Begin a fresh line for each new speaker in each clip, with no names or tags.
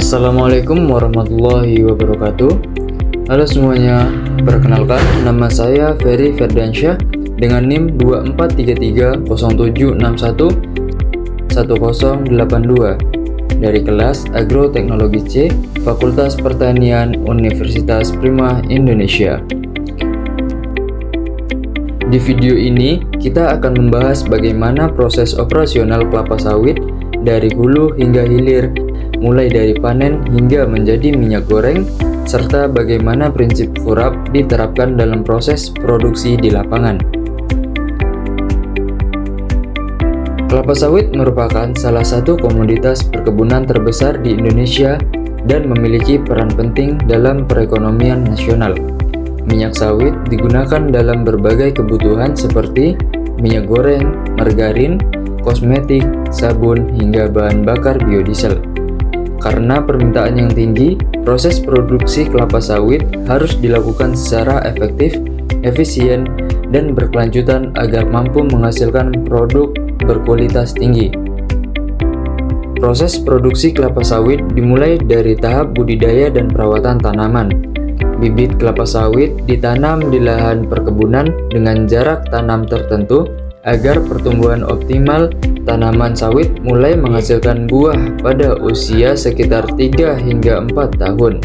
Assalamualaikum warahmatullahi wabarakatuh. Halo semuanya, perkenalkan nama saya Ferry Ferdiansyah dengan NIM 243301111082 dari kelas Agroteknologi C, Fakultas Pertanian Universitas Primah Indonesia. Di video ini, kita akan membahas bagaimana proses operasional kelapa sawit dari hulu hingga hilir, mulai dari panen hingga menjadi minyak goreng, serta bagaimana prinsip FURAP diterapkan dalam proses produksi di lapangan. Kelapa sawit merupakan salah satu komoditas perkebunan terbesar di Indonesia dan memiliki peran penting dalam perekonomian nasional. Minyak sawit digunakan dalam berbagai kebutuhan seperti minyak goreng, margarin, kosmetik, sabun, hingga bahan bakar biodiesel. Karena permintaan yang tinggi, proses produksi kelapa sawit harus dilakukan secara efektif, efisien, dan berkelanjutan agar mampu menghasilkan produk berkualitas tinggi. Proses produksi kelapa sawit dimulai dari tahap budidaya dan perawatan tanaman. Bibit kelapa sawit ditanam di lahan perkebunan dengan jarak tanam tertentu agar pertumbuhan optimal. Tanaman sawit mulai menghasilkan buah pada usia sekitar 3 hingga 4 tahun.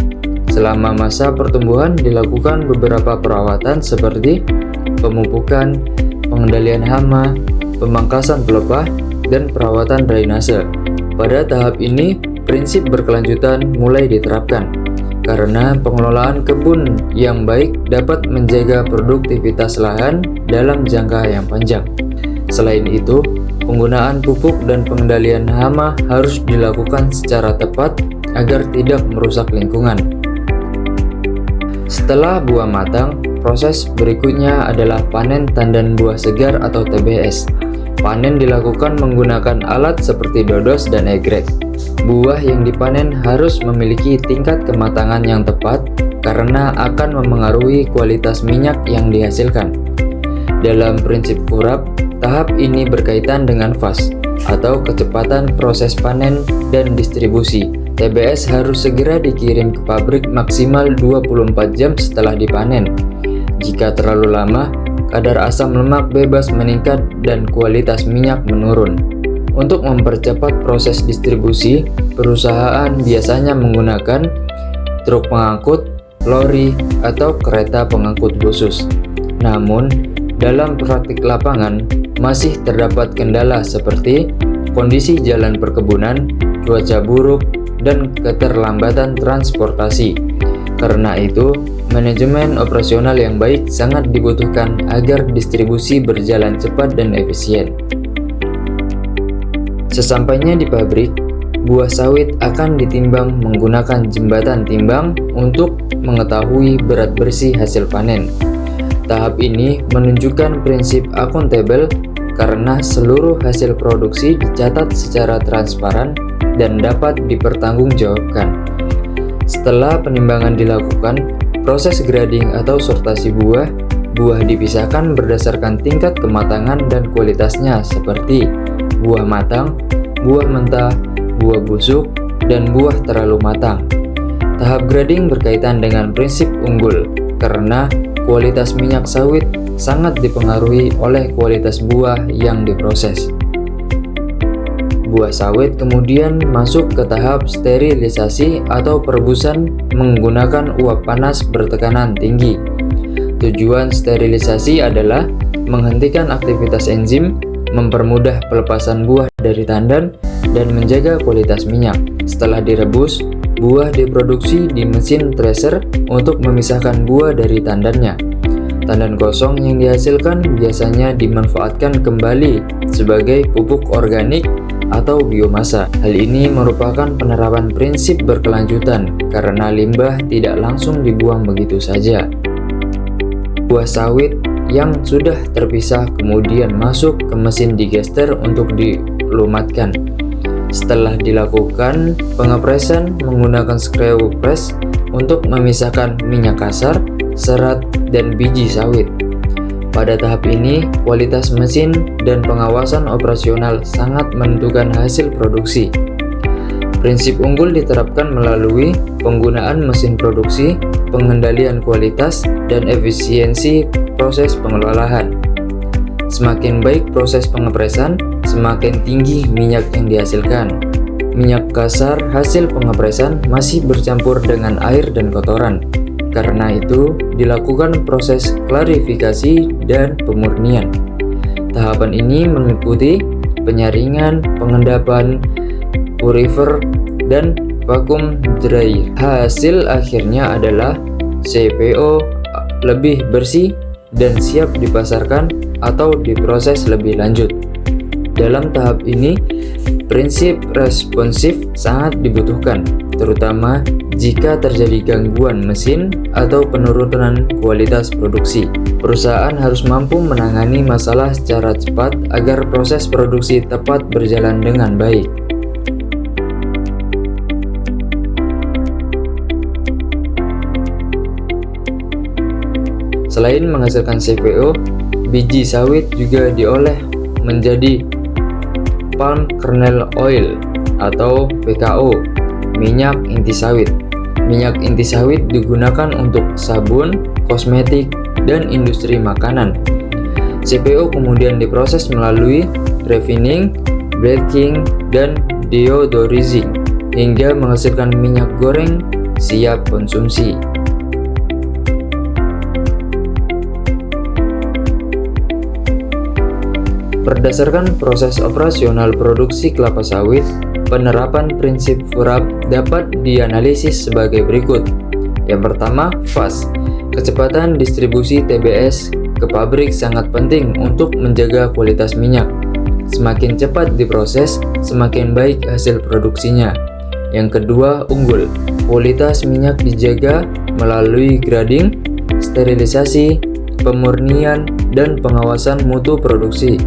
Selama masa pertumbuhan dilakukan beberapa perawatan seperti pemupukan, pengendalian hama, pemangkasan pelepah, dan perawatan drainase. Pada tahap ini, prinsip berkelanjutan mulai diterapkan, karena pengelolaan kebun yang baik dapat menjaga produktivitas lahan dalam jangka yang panjang. Selain itu, penggunaan pupuk dan pengendalian hama harus dilakukan secara tepat agar tidak merusak lingkungan. Setelah buah matang, proses berikutnya adalah panen tandan buah segar atau TBS. Panen dilakukan menggunakan alat seperti dodos dan egrek. Buah yang dipanen harus memiliki tingkat kematangan yang tepat karena akan memengaruhi kualitas minyak yang dihasilkan. Dalam prinsip FURAP, tahap ini berkaitan dengan fas atau kecepatan proses panen dan distribusi. TBS harus segera dikirim ke pabrik maksimal 24 jam setelah dipanen. Jika terlalu lama, kadar asam lemak bebas meningkat dan kualitas minyak menurun. Untuk mempercepat proses distribusi, perusahaan biasanya menggunakan truk pengangkut, lori, atau kereta pengangkut khusus. Namun, dalam praktik lapangan, masih terdapat kendala seperti kondisi jalan perkebunan, cuaca buruk, dan keterlambatan transportasi. Karena itu, manajemen operasional yang baik sangat dibutuhkan agar distribusi berjalan cepat dan efisien. Sesampainya di pabrik, buah sawit akan ditimbang menggunakan jembatan timbang untuk mengetahui berat bersih hasil panen. Tahap ini menunjukkan prinsip akuntabel karena seluruh hasil produksi dicatat secara transparan dan dapat dipertanggungjawabkan. Setelah penimbangan dilakukan, proses grading atau sortasi buah dipisahkan berdasarkan tingkat kematangan dan kualitasnya seperti buah matang, buah mentah, buah busuk, dan buah terlalu matang. Tahap grading berkaitan dengan prinsip unggul karena kualitas minyak sawit sangat dipengaruhi oleh kualitas buah yang diproses. Buah sawit kemudian masuk ke tahap sterilisasi atau perebusan menggunakan uap panas bertekanan tinggi. Tujuan sterilisasi adalah menghentikan aktivitas enzim, mempermudah pelepasan buah dari tandan, dan menjaga kualitas minyak. Setelah direbus, buah diproduksi di mesin thresher untuk memisahkan buah dari tandannya. Tandan kosong yang dihasilkan biasanya dimanfaatkan kembali sebagai pupuk organik atau biomasa. Hal ini merupakan penerapan prinsip berkelanjutan karena limbah tidak langsung dibuang begitu saja. Buah sawit yang sudah terpisah kemudian masuk ke mesin digester untuk dilumatkan. Setelah dilakukan pengepresan menggunakan screw press untuk memisahkan minyak kasar, serat, dan biji sawit. Pada tahap ini, kualitas mesin dan pengawasan operasional sangat menentukan hasil produksi. Prinsip unggul diterapkan melalui penggunaan mesin produksi, pengendalian kualitas, dan efisiensi proses pengelolaan. Semakin baik proses pengepresan, semakin tinggi minyak yang dihasilkan. Minyak kasar hasil pengepresan masih bercampur dengan air dan kotoran. Karena itu, dilakukan proses klarifikasi dan pemurnian. Tahapan ini meliputi penyaringan, pengendapan, purifer, dan vakum dry. Hasil akhirnya adalah CPO lebih bersih dan siap dipasarkan atau diproses lebih lanjut. Dalam tahap ini, prinsip responsif sangat dibutuhkan, terutama jika terjadi gangguan mesin atau penurunan kualitas produksi. Perusahaan harus mampu menangani masalah secara cepat agar proses produksi tepat berjalan dengan baik. Selain menghasilkan CPO, biji sawit juga diolah menjadi palm kernel oil atau PKO, minyak inti sawit. Minyak inti sawit digunakan untuk sabun, kosmetik, dan industri makanan. CPO kemudian diproses melalui refining, breaking, dan deodorizing hingga menghasilkan minyak goreng siap konsumsi. Berdasarkan proses operasional produksi kelapa sawit, penerapan prinsip FURAP dapat dianalisis sebagai berikut. Yang pertama, fast. Kecepatan distribusi TBS ke pabrik sangat penting untuk menjaga kualitas minyak. Semakin cepat diproses, semakin baik hasil produksinya. Yang kedua, unggul. Kualitas minyak dijaga melalui grading, sterilisasi, pemurnian, dan pengawasan mutu produksi.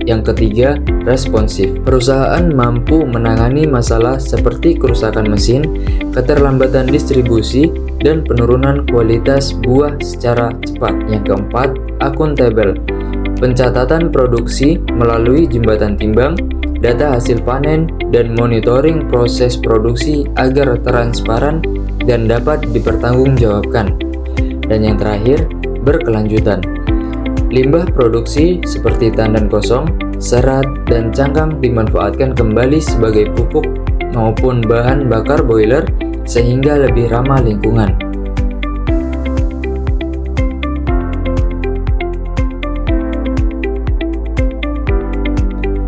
Yang ketiga, responsif. Perusahaan mampu menangani masalah seperti kerusakan mesin, keterlambatan distribusi, dan penurunan kualitas buah secara cepat. Yang keempat, akuntabel. Pencatatan produksi melalui jembatan timbang, data hasil panen, dan monitoring proses produksi agar transparan dan dapat dipertanggungjawabkan. Dan yang terakhir, berkelanjutan. Limbah produksi seperti tandan kosong, serat, dan cangkang dimanfaatkan kembali sebagai pupuk maupun bahan bakar boiler sehingga lebih ramah lingkungan.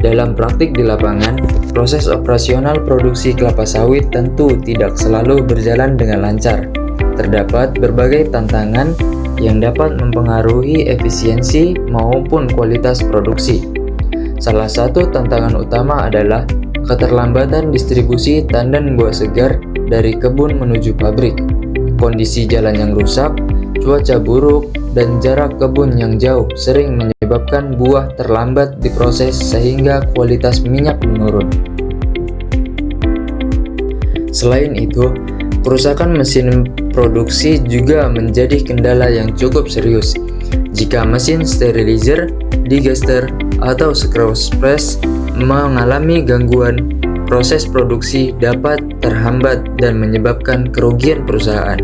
Dalam praktik di lapangan, proses operasional produksi kelapa sawit tentu tidak selalu berjalan dengan lancar. Terdapat berbagai tantangan yang dapat mempengaruhi efisiensi maupun kualitas produksi. Salah satu tantangan utama adalah keterlambatan distribusi tandan buah segar dari kebun menuju pabrik. Kondisi jalan yang rusak, cuaca buruk, dan jarak kebun yang jauh sering menyebabkan buah terlambat diproses sehingga kualitas minyak menurun. Selain itu, kerusakan mesin produksi juga menjadi kendala yang cukup serius. Jika mesin sterilizer, digester, atau screws press mengalami gangguan, proses produksi dapat terhambat dan menyebabkan kerugian perusahaan.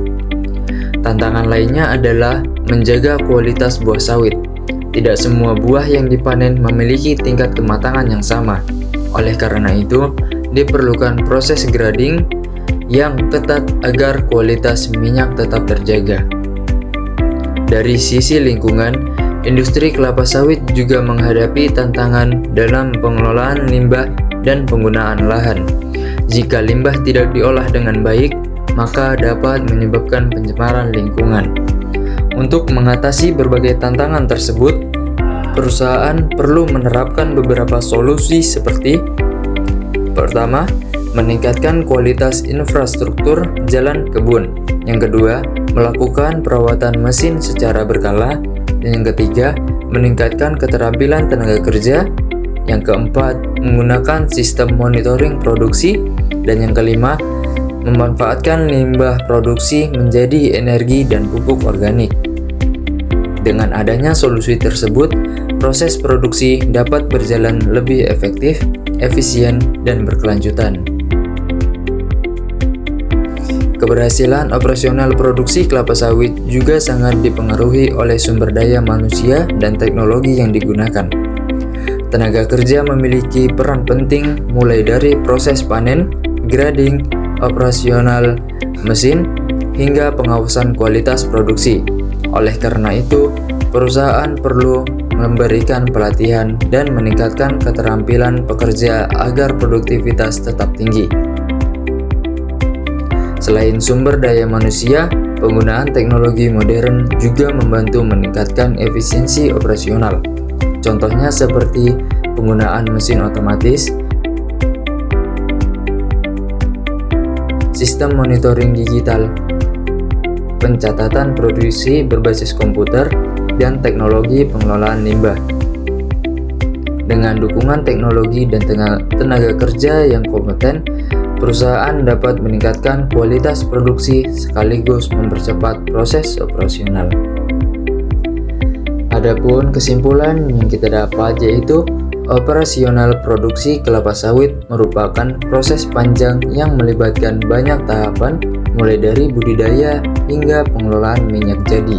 Tantangan lainnya adalah menjaga kualitas buah sawit. Tidak semua buah yang dipanen memiliki tingkat kematangan yang sama. Oleh karena itu, diperlukan proses grading yang ketat agar kualitas minyak tetap terjaga. Dari sisi lingkungan, industri kelapa sawit juga menghadapi tantangan dalam pengelolaan limbah dan penggunaan lahan. Jika limbah tidak diolah dengan baik, maka dapat menyebabkan pencemaran lingkungan. Untuk mengatasi berbagai tantangan tersebut, perusahaan perlu menerapkan beberapa solusi seperti: pertama, meningkatkan kualitas infrastruktur jalan kebun. Yang kedua, melakukan perawatan mesin secara berkala. Dan yang ketiga, meningkatkan keterampilan tenaga kerja. Yang keempat, menggunakan sistem monitoring produksi. Dan yang kelima, memanfaatkan limbah produksi menjadi energi dan pupuk organik. Dengan adanya solusi tersebut, proses produksi dapat berjalan lebih efektif, efisien, dan berkelanjutan. Keberhasilan operasional produksi kelapa sawit juga sangat dipengaruhi oleh sumber daya manusia dan teknologi yang digunakan. Tenaga kerja memiliki peran penting mulai dari proses panen, grading, operasional mesin, hingga pengawasan kualitas produksi. Oleh karena itu, perusahaan perlu memberikan pelatihan dan meningkatkan keterampilan pekerja agar produktivitas tetap tinggi. Selain sumber daya manusia, penggunaan teknologi modern juga membantu meningkatkan efisiensi operasional. Contohnya seperti penggunaan mesin otomatis, sistem monitoring digital, pencatatan produksi berbasis komputer, dan teknologi pengelolaan limbah. Dengan dukungan teknologi dan tenaga kerja yang kompeten, perusahaan dapat meningkatkan kualitas produksi sekaligus mempercepat proses operasional. Adapun kesimpulan yang kita dapat yaitu operasional produksi kelapa sawit merupakan proses panjang yang melibatkan banyak tahapan mulai dari budidaya hingga pengelolaan minyak jadi.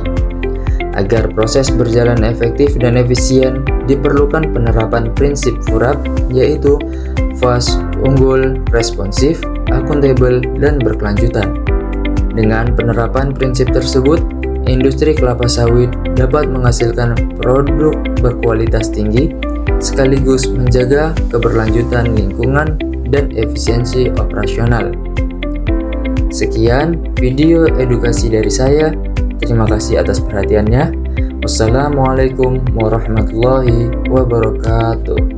Agar proses berjalan efektif dan efisien, diperlukan penerapan prinsip FURAP yaitu fast, unggul, responsif, akuntabel, dan berkelanjutan. Dengan penerapan prinsip tersebut, industri kelapa sawit dapat menghasilkan produk berkualitas tinggi, sekaligus menjaga keberlanjutan lingkungan dan efisiensi operasional. Sekian video edukasi dari saya. Terima kasih atas perhatiannya. Wassalamualaikum warahmatullahi wabarakatuh.